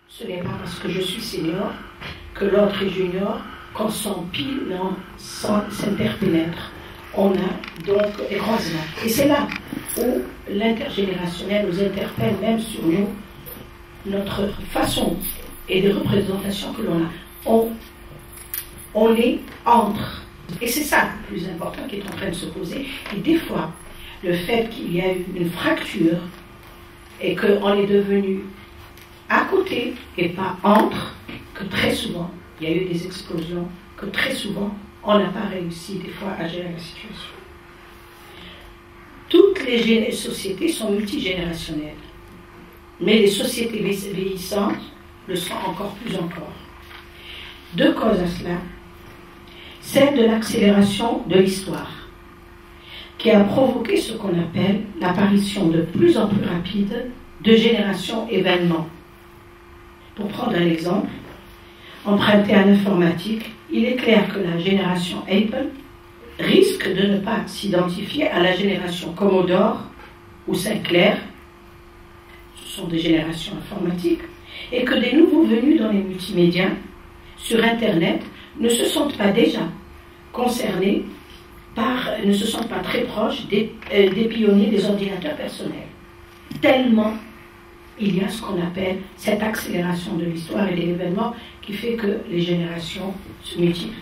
Ce n'est pas parce que je suis senior que l'autre est junior, qu'on s'empile, non, s'interpénètre. On a donc des croisements. Et c'est là où l'intergénérationnel nous interpelle même sur nous, notre façon et des représentations que l'on a. On est entre. Et c'est ça le plus important qui est en train de se poser. Et des fois, le fait qu'il y a eu une fracture et qu'on est devenu à côté et pas entre, que très souvent, il y a eu des explosions, que très souvent, on n'a pas réussi des fois à gérer la situation. Toutes les sociétés sont multigénérationnelles, mais les sociétés vieillissantes le sont encore plus encore. Deux causes à cela. Celle de l'accélération de l'histoire, qui a provoqué ce qu'on appelle l'apparition de plus en plus rapide de générations événements. Pour prendre un exemple, emprunté à l'informatique, il est clair que la génération Apple risque de ne pas s'identifier à la génération Commodore ou Sinclair, ce sont des générations informatiques, et que des nouveaux venus dans les multimédias, sur Internet, ne se sentent pas déjà concernés ne se sentent pas très proches des pionniers des ordinateurs personnels. Tellement il y a ce qu'on appelle cette accélération de l'histoire et de l'événement qui fait que les générations se multiplient.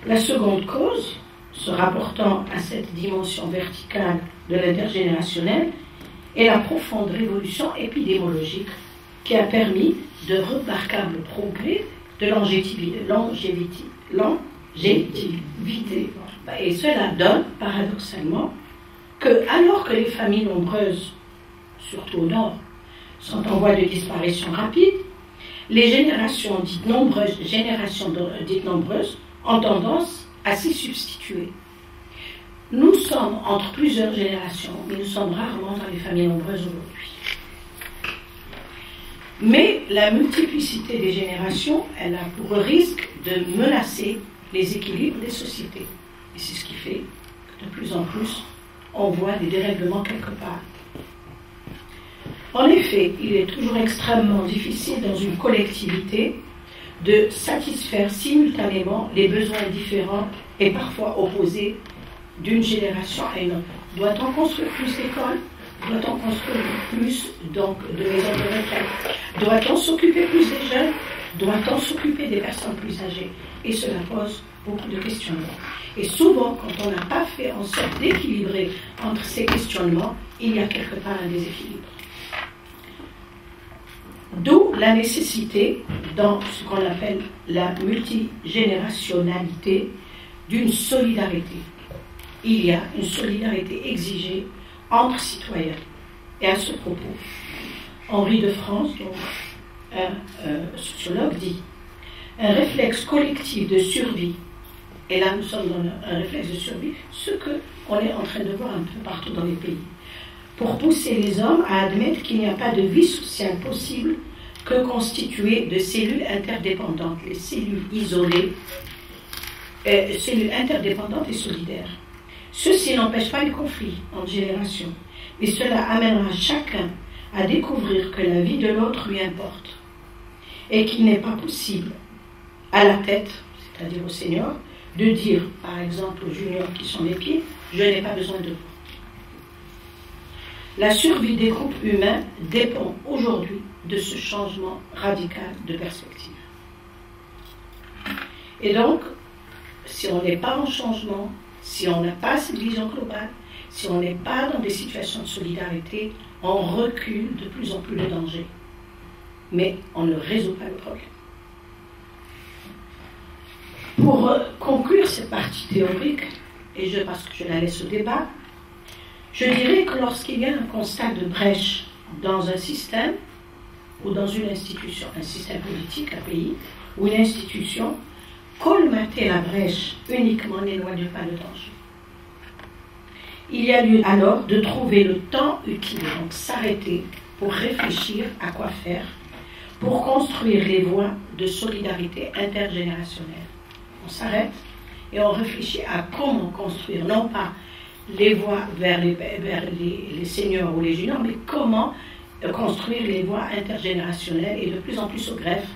La seconde cause, se rapportant à cette dimension verticale de l'intergénérationnel, est la profonde révolution épidémiologique qui a permis de remarquables progrès de longévité. Et cela donne, paradoxalement, que alors que les familles nombreuses, surtout au nord, sont en voie de disparition rapide, les générations dites nombreuses ont tendance à s'y substituer. Nous sommes entre plusieurs générations, mais nous sommes rarement dans les familles nombreuses aujourd'hui. Mais la multiplicité des générations, elle a pour risque de menacer les équilibres des sociétés. Et c'est ce qui fait que de plus en plus, on voit des dérèglements quelque part. En effet, il est toujours extrêmement difficile dans une collectivité de satisfaire simultanément les besoins différents et parfois opposés d'une génération à une autre. Doit-on construire plus d'écoles? Doit-on construire plus donc, de maisons de retraite? Doit-on s'occuper plus des jeunes? Doit-on s'occuper des personnes plus âgées? Et cela pose beaucoup de questionnements. Et souvent, quand on n'a pas fait en sorte d'équilibrer entre ces questionnements, il y a quelque part un déséquilibre. D'où la nécessité, dans ce qu'on appelle la multigénérationnalité, d'une solidarité. Il y a une solidarité exigée entre citoyens. Et à ce propos, Henri de France, donc, un sociologue, dit « Un réflexe collectif de survie », et là nous sommes dans un réflexe de survie, ce qu'on est en train de voir un peu partout dans les pays, pour pousser les hommes à admettre qu'il n'y a pas de vie sociale possible que constituée de cellules interdépendantes, les cellules isolées, cellules interdépendantes et solidaires. Ceci n'empêche pas les conflits entre générations, mais cela amènera chacun à découvrir que la vie de l'autre lui importe et qu'il n'est pas possible à la tête, c'est-à-dire au senior, de dire, par exemple aux juniors qui sont les pieds, je n'ai pas besoin de vous. La survie des groupes humains dépend aujourd'hui de ce changement radical de perspective. Et donc, si on n'est pas en changement, si on n'a pas cette vision globale, si on n'est pas dans des situations de solidarité, on recule de plus en plus le danger. Mais on ne résout pas le problème. Pour conclure cette partie théorique, et parce que je la laisse au débat, je dirais que lorsqu'il y a un constat de brèche dans un système ou dans une institution, un système politique, un pays, ou une institution, colmater la brèche uniquement n'éloigne pas le danger. Il y a lieu alors de trouver le temps utile, donc s'arrêter pour réfléchir à quoi faire, pour construire les voies de solidarité intergénérationnelle. On s'arrête et on réfléchit à comment construire, non pas les voies vers les seniors ou les juniors, mais comment construire les voies intergénérationnelles et de plus en plus au greffe.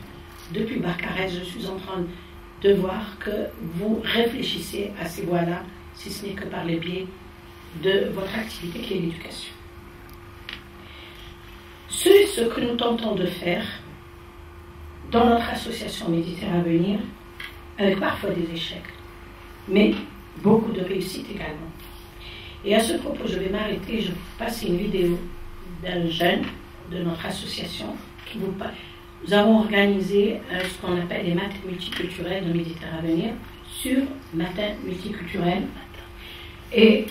Depuis Barcarès, je suis en train de voir que vous réfléchissez à ces voies-là, si ce n'est que par le biais de votre activité qui est l'éducation. C'est ce que nous tentons de faire dans notre association Méditerranée à venir, avec parfois des échecs, mais beaucoup de réussites également. Et à ce propos, je vais m'arrêter, je vais vous passer une vidéo d'un jeune de notre association qui vous parle. Nous avons organisé ce qu'on appelle les matins multiculturels de Méditerranée à venir sur Matin multiculturel. Et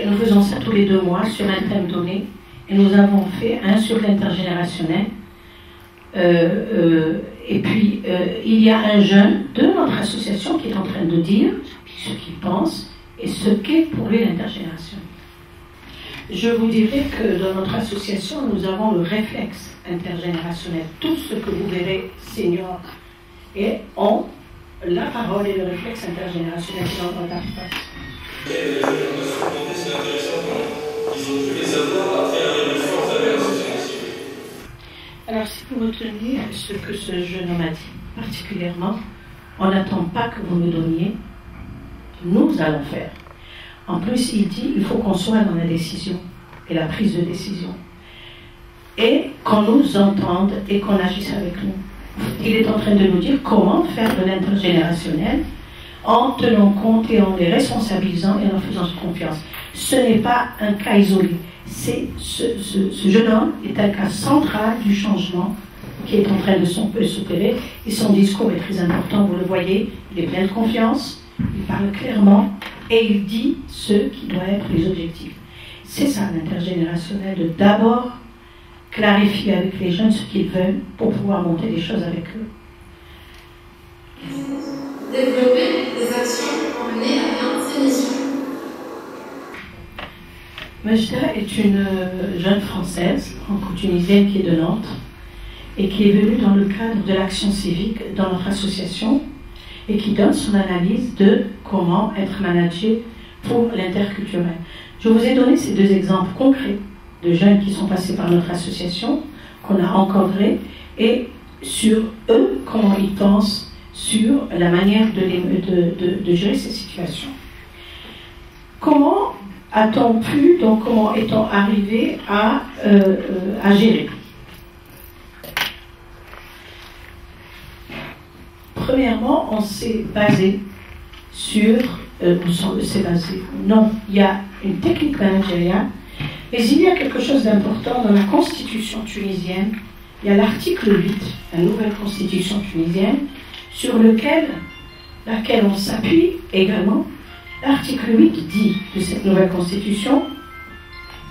nous faisons ça tous les 2 mois sur un thème donné. Et nous avons fait un sur l'intergénérationnel. Et puis, il y a un jeune de notre association qui est en train de dire ce qu'il pense et ce qu'est pour lui l'intergénération. Je vous dirais que dans notre association, nous avons le réflexe intergénérationnel. Tout ce que vous verrez, seniors, et ont la parole et le réflexe intergénérationnel dans notre approche. C'est intéressant, ils ont pu les avoir après une force avec la société civile. Alors, si vous retenez ce que ce jeune homme a dit, particulièrement, on n'attend pas que vous nous donniez, nous allons faire. En plus, il dit il faut qu'on soit dans la décision et la prise de décision. Et qu'on nous entende et qu'on agisse avec nous. Il est en train de nous dire comment faire de l'intergénérationnel en tenant compte et en les responsabilisant et en faisant confiance. Ce n'est pas un cas isolé. Ce jeune homme est un cas central du changement qui est en train de s'opérer. Et son discours est très important, vous le voyez, il est plein de confiance, il parle clairement et il dit ce qui doit être les objectifs. C'est ça l'intergénérationnel, de d'abord clarifier avec les jeunes ce qu'ils veulent pour pouvoir monter des choses avec eux. Développer des actions pour mener à bien ces missions. Majda est une jeune Française, franco-tunisienne qui est de Nantes et qui est venue dans le cadre de l'action civique dans notre association et qui donne son analyse de comment être managé pour l'interculturel. Je vous ai donné ces 2 exemples concrets de jeunes qui sont passés par notre association, qu'on a encadrés, et sur eux, comment ils pensent sur la manière de gérer ces situations. Comment a-t-on pu, donc comment est-on arrivé à gérer? Premièrement, on s'est basé sur... non, il y a une technique managériale, mais il y a quelque chose d'important dans la constitution tunisienne. Il y a l'article 8, la nouvelle constitution tunisienne, sur laquelle on s'appuie également. L'article 8 dit de cette nouvelle constitution,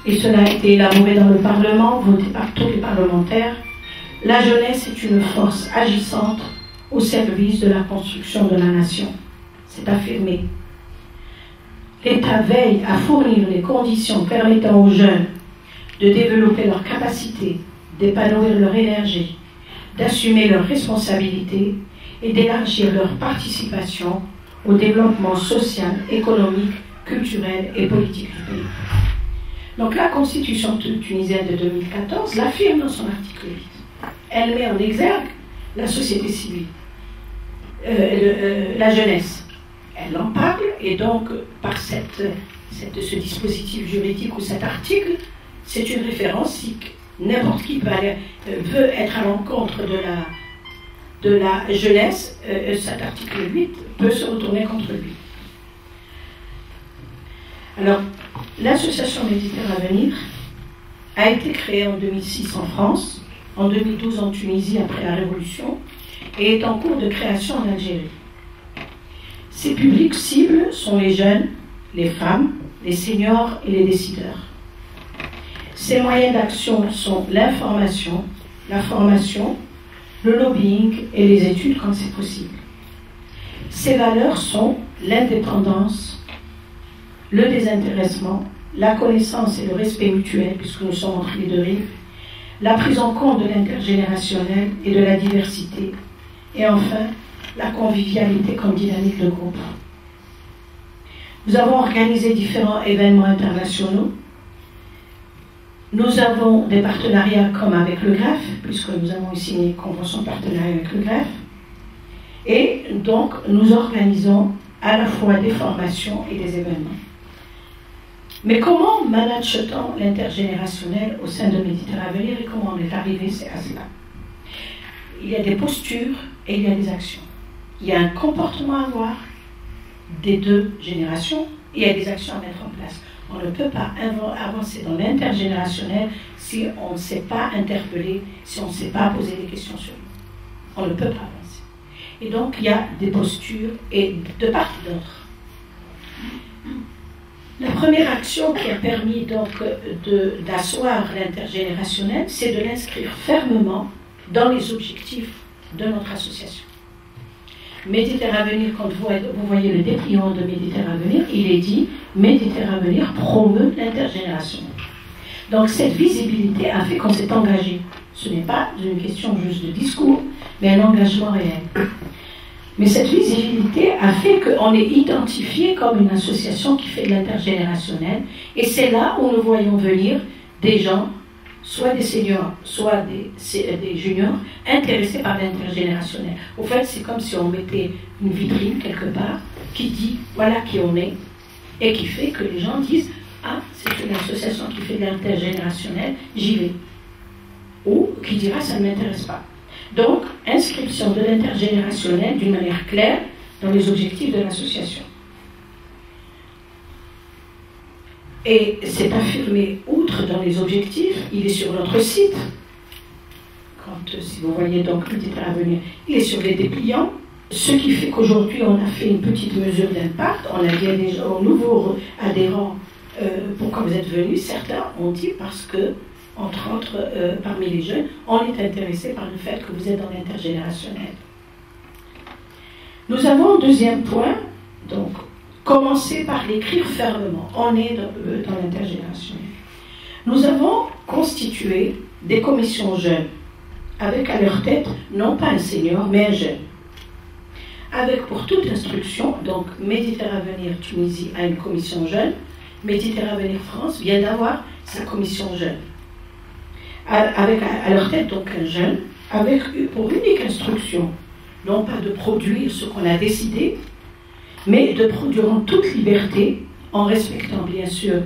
et cela a été élaboré dans le Parlement, voté par tous les parlementaires, la jeunesse est une force agissante au service de la construction de la nation. C'est affirmé. L'État veille à fournir les conditions permettant aux jeunes de développer leurs capacités, d'épanouir leur énergie, d'assumer leurs responsabilités et d'élargir leur participation au développement social, économique, culturel et politique du pays. Donc la Constitution tunisienne de 2014 l'affirme dans son article 8. Elle met en exergue la société civile, la jeunesse. Elle en parle, et donc par ce dispositif juridique ou cet article, c'est une référence. Si n'importe qui veut être à l'encontre de la jeunesse, cet article 8 peut se retourner contre lui. Alors, l'association Méditerranée à venir a été créée en 2006 en France, en 2012 en Tunisie après la Révolution, et est en cours de création en Algérie. Ses publics cibles sont les jeunes, les femmes, les seniors et les décideurs. Ses moyens d'action sont l'information, la formation, le lobbying et les études quand c'est possible. Ses valeurs sont l'indépendance, le désintéressement, la connaissance et le respect mutuel, puisque nous sommes entre les 2 rives, la prise en compte de l'intergénérationnel et de la diversité, et enfin, la convivialité comme dynamique de groupe. Nous avons organisé différents événements internationaux Nous avons des partenariats comme avec le GREF, puisque nous avons signé une convention de partenariat avec le GREF. Et donc, nous organisons à la fois des formations et des événements. Mais comment manage-t-on l'intergénérationnel au sein de Méditerranée Avenir et comment on est arrivé à cela? Il y a des postures et il y a des actions. Il y a un comportement à avoir des deux générations et il y a des actions à mettre en place. On ne peut pas avancer dans l'intergénérationnel si on ne s'est pas interpellé, si on ne s'est pas posé des questions sur nous. On ne peut pas avancer. Et donc, il y a des postures et de part et d'autre. La première action qui a permis donc d'asseoir l'intergénérationnel, c'est de l'inscrire fermement dans les objectifs de notre association. Méditerranée Avenir, quand vous voyez le dépliant de Méditerranée Avenir, il est dit Méditerranée Avenir promeut l'intergénérationnel. Donc cette visibilité a fait qu'on s'est engagé. Ce n'est pas une question juste de discours, mais un engagement réel. Mais cette visibilité a fait qu'on est identifié comme une association qui fait de l'intergénérationnel. Et c'est là où nous voyons venir des gens, soit des seniors, soit des juniors, intéressés par l'intergénérationnel. Au fait, c'est comme si on mettait une vitrine quelque part qui dit voilà qui on est et qui fait que les gens disent ah, c'est une association qui fait de l'intergénérationnel, j'y vais. Ou qui dira ça ne m'intéresse pas. Donc, inscription de l'intergénérationnel d'une manière claire dans les objectifs de l'association. Et c'est affirmé outre dans les objectifs, il est sur notre site. Si vous voyez donc Méditerranée Avenir, il est sur les dépliants. Ce qui fait qu'aujourd'hui, on a fait une petite mesure d'impact. On a dit à des nouveaux adhérents, pourquoi vous êtes venus? Certains ont dit parce que entre autres, parmi les jeunes, on est intéressé par le fait que vous êtes dans l'intergénérationnel. Nous avons un deuxième point, donc, commencer par l'écrire fermement. On est dans l'intergénérationnel. Nous avons constitué des commissions jeunes, avec à leur tête, non pas un senior, mais un jeune. Avec pour toute instruction, donc Méditerranée Avenir Tunisie a une commission jeune, Méditerranée Avenir France vient d'avoir sa commission jeune. Avec à leur tête donc un jeune, avec pour unique instruction, non pas de produire ce qu'on a décidé, mais de produire en toute liberté, en respectant bien sûr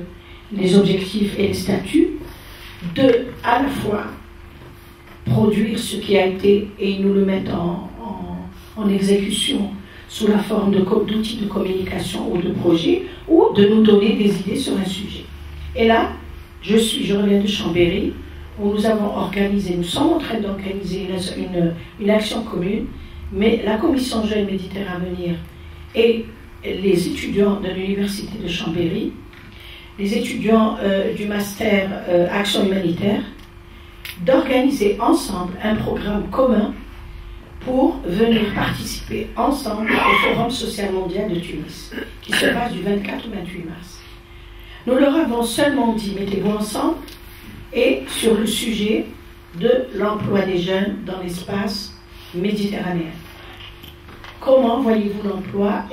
les objectifs et les statuts, de à la fois produire ce qui a été et ils nous le mettent en exécution sous la forme d'outils de communication ou de projets, ou de nous donner des idées sur un sujet. Et là, je reviens de Chambéry, où nous avons organisé, nous sommes en train d'organiser une action commune, mais la commission Jeune Méditerranée Avenir et les étudiants de l'université de Chambéry, les étudiants du master Action Humanitaire, d'organiser ensemble un programme commun pour venir participer ensemble au Forum social mondial de Tunis, qui se passe du 24 au 28 mars. Nous leur avons seulement dit, mettez-vous ensemble, et sur le sujet de l'emploi des jeunes dans l'espace méditerranéen. Comment voyez-vous l'emploi?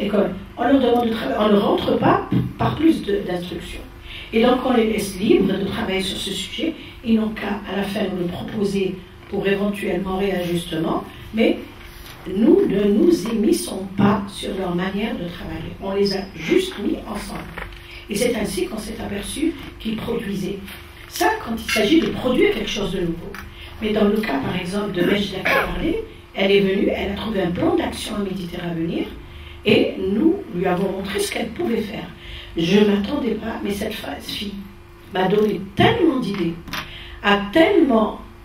On leur demande de travailler, on ne rentre pas par plus d'instructions. Et donc on les laisse libres de travailler sur ce sujet. Ils n'ont qu'à à la fin nous le proposer pour éventuellement réajustement, mais nous ne nous émissons pas sur leur manière de travailler. On les a juste mis ensemble. Et c'est ainsi qu'on s'est aperçu qu'ils produisaient. Ça, quand il s'agit de produire quelque chose de nouveau. Mais dans le cas, par exemple, de Mejda qui a parlé, elle est venue, elle a trouvé un plan d'action à Méditerranée Avenir, et nous lui avons montré ce qu'elle pouvait faire. Je ne m'attendais pas, mais cette fille m'a donné tellement d'idées,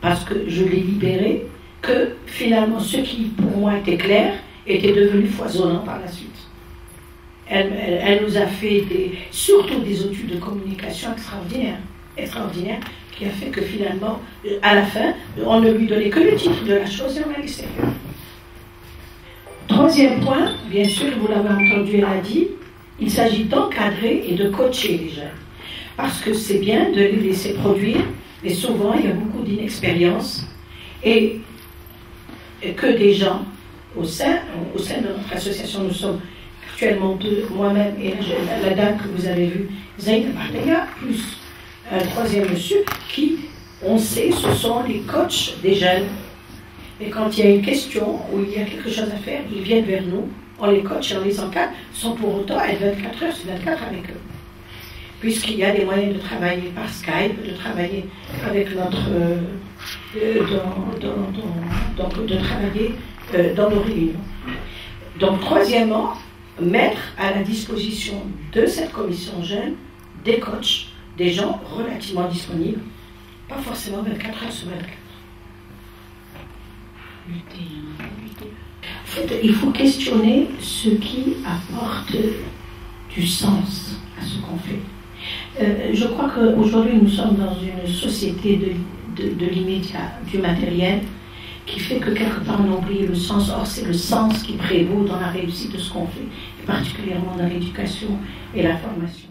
parce que je l'ai libérée, que finalement, ce qui pour moi était clair, était devenu foisonnant par la suite. Elle nous a fait surtout des études de communication extraordinaires, qui a fait que finalement, à la fin, on ne lui donnait que le titre de la chose et on l'a laissé faire. Troisième point, bien sûr, vous l'avez entendu, elle a dit, il s'agit d'encadrer et de coacher les jeunes. Parce que c'est bien de les laisser produire, mais souvent il y a beaucoup d'inexpérience et que des gens, au sein de notre association, nous sommes actuellement deux, moi-même et la dame que vous avez vue, Zainab Arteya, plus un troisième monsieur qui, on sait, ce sont les coachs des jeunes. Et quand il y a une question ou il y a quelque chose à faire, ils viennent vers nous, on les coach et on les encadre, sans pour autant être 24 heures sur 24 avec eux. Puisqu'il y a des moyens de travailler par Skype, de travailler avec notre... de travailler dans nos réunions. Donc, troisièmement, mettre à la disposition de cette commission jeune des coachs, des gens relativement disponibles, pas forcément 24 heures sur 24. En fait, il faut questionner ce qui apporte du sens à ce qu'on fait. Je crois qu'aujourd'hui, nous sommes dans une société de l'immédiat, du matériel, qui fait que quelque part on oublie le sens. Or, c'est le sens qui prévaut dans la réussite de ce qu'on fait, et particulièrement dans l'éducation et la formation.